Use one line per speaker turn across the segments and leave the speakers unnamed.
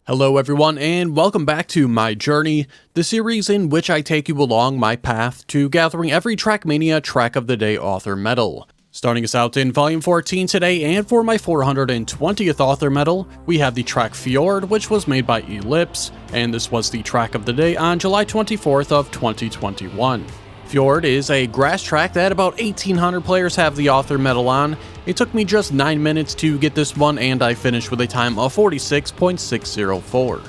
Hello everyone and welcome back to My Journey, the series in which I take you along my path to gathering every Trackmania Track of the Day author medal. Starting us out in Volume 14 today, and for my 420th author medal, we have the track Fjord, which was made by Ellipse, and this was the track of the day on July 24th of 2021. Fjord is a grass track that about 1,800 players have the author medal on. It took me just 9 minutes to get this one, and I finished with a time of 46.604.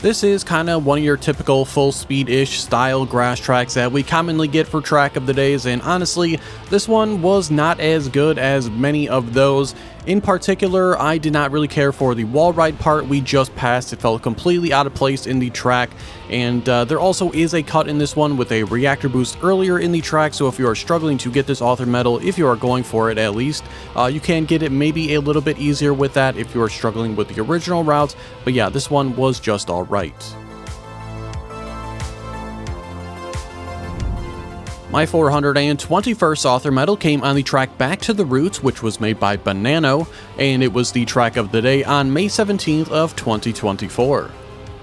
This is kinda one of your typical full speed-ish style grass tracks that we commonly get for track of the days, and honestly, this one was not as good as many of those. In particular, I did not really care for the wall ride part we just passed. It felt completely out of place in the track, and there also is a cut in this one with a reactor boost earlier in the track, so if you are struggling to get this author medal, if you are going for it at least, you can get it maybe a little bit easier with that if you are struggling with the original routes, but yeah, this one was just alright. My 421st author medal came on the track Back to the Roots, which was made by Banano, and it was the track of the day on May 17th of 2024.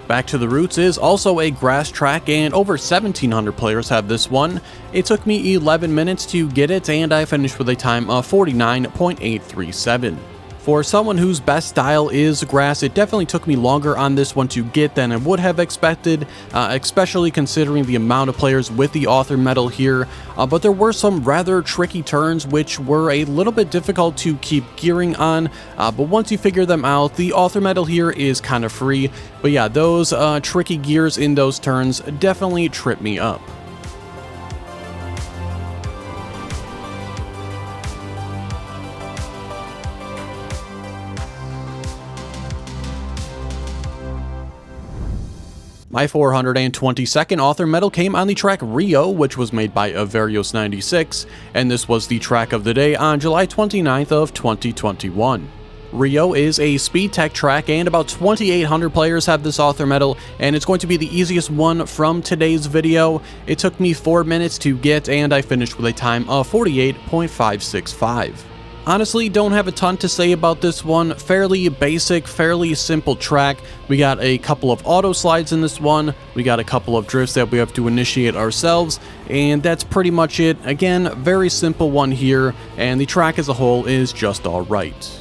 Back to the Roots is also a grass track, and over 1,700 players have this one. It took me 11 minutes to get it, and I finished with a time of 49.837. For someone whose best style is grass, it definitely took me longer on this one to get than I would have expected, especially considering the amount of players with the author medal here, but there were some rather tricky turns which were a little bit difficult to keep gearing on, but once you figure them out, the author medal here is kind of free, but yeah, those tricky gears in those turns definitely trip me up. My 422nd author medal came on the track Rio, which was made by Averios96, and this was the track of the day on July 29th of 2021. Rio is a speed tech track, and about 2,800 players have this author medal, and it's going to be the easiest one from today's video. It took me 4 minutes to get, and I finished with a time of 48.565. Honestly, don't have a ton to say about this one. Fairly basic, fairly simple track. We got a couple of auto slides in this one. We got a couple of drifts that we have to initiate ourselves, and that's pretty much it. Again, very simple one here, and the track as a whole is just alright.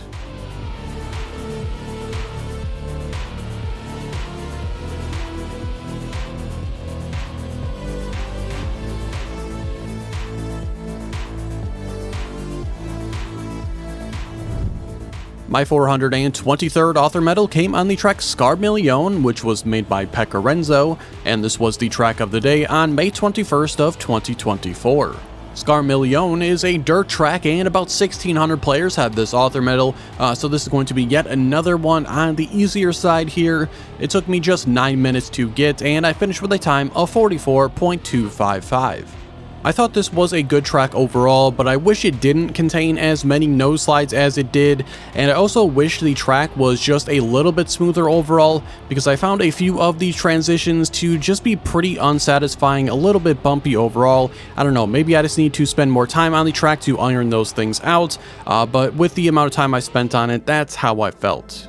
My 423rd author medal came on the track Scarmiglione, which was made by Precarious, and this was the track of the day on May 21st of 2024. Scarmiglione is a dirt track, and about 1,600 players have this author medal, so this is going to be yet another one on the easier side here. It took me just 9 minutes to get, and I finished with a time of 44.255. I thought this was a good track overall, but I wish it didn't contain as many nose slides as it did, and I also wish the track was just a little bit smoother overall, because I found a few of these transitions to just be pretty unsatisfying, a little bit bumpy overall. I don't know, maybe I just need to spend more time on the track to iron those things out, but with the amount of time I spent on it, that's how I felt.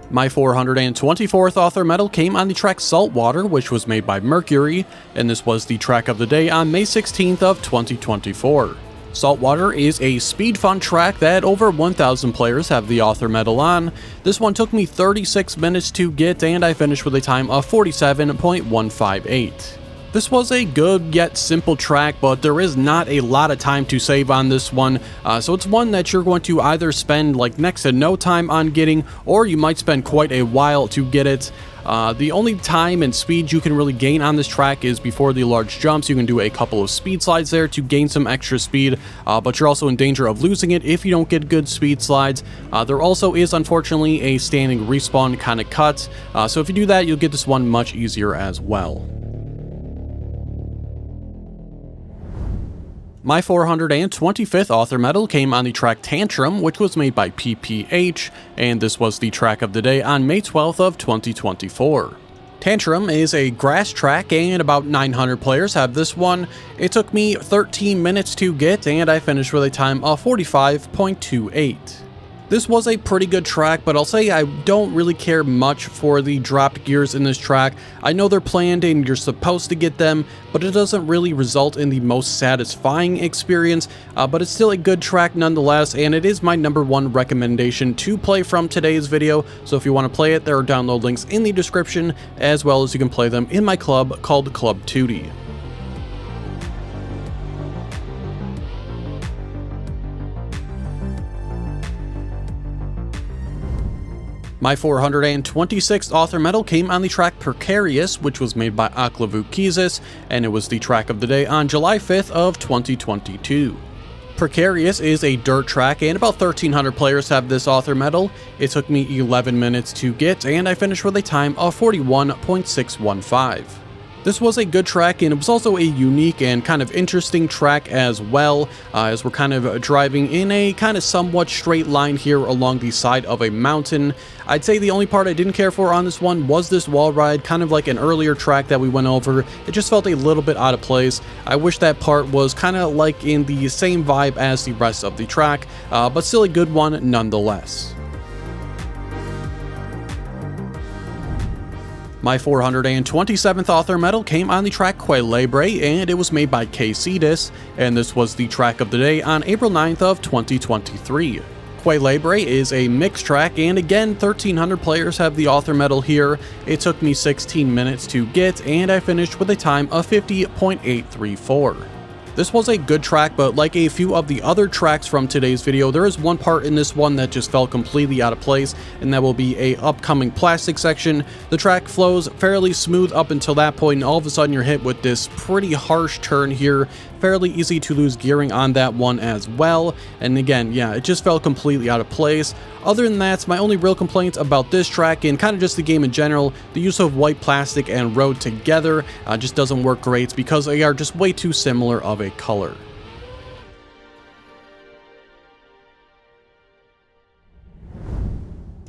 My 424th author medal came on the track Saltwater, which was made by Mercury, and this was the track of the day on May 16th of 2024. Saltwater is a speed fun track that over 1,000 players have the author medal on. This one took me 36 minutes to get, and I finished with a time of 47.158. This was a good yet simple track, but there is not a lot of time to save on this one, so it's one that you're going to either spend like next to no time on getting, or you might spend quite a while to get it. The only time and speed you can really gain on this track is before the large jumps. You can do a couple of speed slides there to gain some extra speed, but you're also in danger of losing it if you don't get good speed slides. There also is unfortunately a standing respawn kind of cut, so if you do that, you'll get this one much easier as well. My 425th author medal came on the track Tantrum, which was made by PPH, and this was the track of the day on May 12th of 2024. Tantrum is a grass track and about 900 players have this one. It took me 13 minutes to get and I finished with a time of 45.28. This was a pretty good track, but I'll say I don't really care much for the dropped gears in this track. I know they're planned and you're supposed to get them, but it doesn't really result in the most satisfying experience, but it's still a good track nonetheless, and it is my #1 recommendation to play from today's video. So if you want to play it, there are download links in the description, as well as you can play them in my club called Club Teuty. My 426th author medal came on the track Precarious, which was made by Aklavukizis, and it was the track of the day on July 5th of 2022. Precarious is a dirt track, and about 1,300 players have this author medal. It took me 11 minutes to get, and I finished with a time of 41.615. This was a good track, and it was also a unique and kind of interesting track as well, as we're kind of driving in a kind of somewhat straight line here along the side of a mountain. I'd say the only part I didn't care for on this one was this wall ride, kind of like an earlier track that we went over. It just felt a little bit out of place. I wish that part was kind of like in the same vibe as the rest of the track, but still a good one nonetheless. My 427th author medal came on the track Cuélebre, and it was made by Cuélebre, and this was the track of the day on April 9th of 2023. Cuélebre is a mixed track, and again, 1,300 players have the author medal here. It took me 16 minutes to get, and I finished with a time of 50.834. This was a good track, but like a few of the other tracks from today's video, there is one part in this one that just felt completely out of place, and that will be a upcoming plastic section. The track flows fairly smooth up until that point, and all of a sudden you're hit with this pretty harsh turn here. Fairly easy to lose gearing on that one as well, and again, yeah, it just felt completely out of place. Other than that, my only real complaints about this track, and kind of just the game in general, the use of white plastic and road together just doesn't work great because they are just way too similar of a color.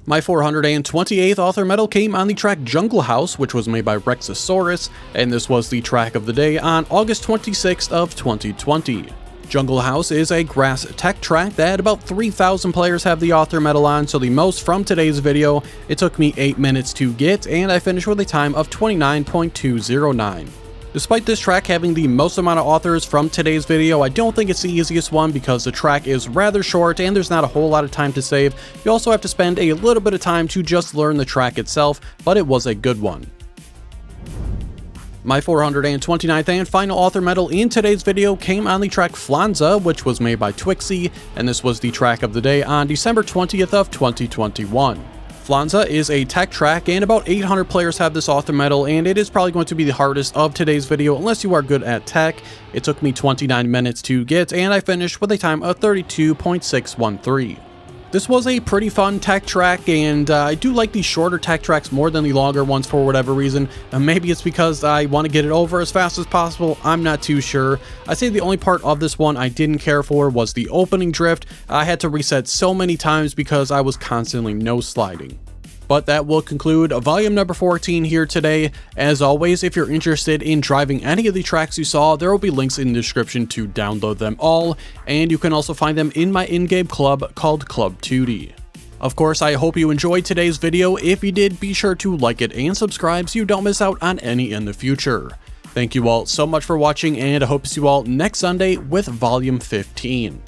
My 428th author medal came on the track Junglehouse, which was made by Rexosaurus, and this was the track of the day on August 26th of 2020. Junglehouse is a grass tech track that about 3,000 players have the author medal on, so the most from today's video. It took me 8 minutes to get, and I finished with a time of 29.209. Despite this track having the most amount of authors from today's video, I don't think it's the easiest one because the track is rather short and there's not a whole lot of time to save. You also have to spend a little bit of time to just learn the track itself, but it was a good one. My 429th and final author medal in today's video came on the track Flanza, which was made by Twixy, and this was the track of the day on December 20th of 2021. Flanza is a tech track, and about 800 players have this author medal, and it is probably going to be the hardest of today's video unless you are good at tech. It took me 29 minutes to get, and I finished with a time of 32.613. This was a pretty fun tech track, and I do like the shorter tech tracks more than the longer ones for whatever reason. Maybe it's because I want to get it over as fast as possible, I'm not too sure. I'd say the only part of this one I didn't care for was the opening drift. I had to reset so many times because I was constantly no-sliding. But that will conclude volume number 14 here today. As always, if you're interested in driving any of the tracks you saw, there will be links in the description to download them all, and you can also find them in my in-game club called Club Teuty. Of course, I hope you enjoyed today's video. If you did, be sure to like it and subscribe so you don't miss out on any in the future. Thank you all so much for watching, and I hope to see you all next Sunday with volume 15.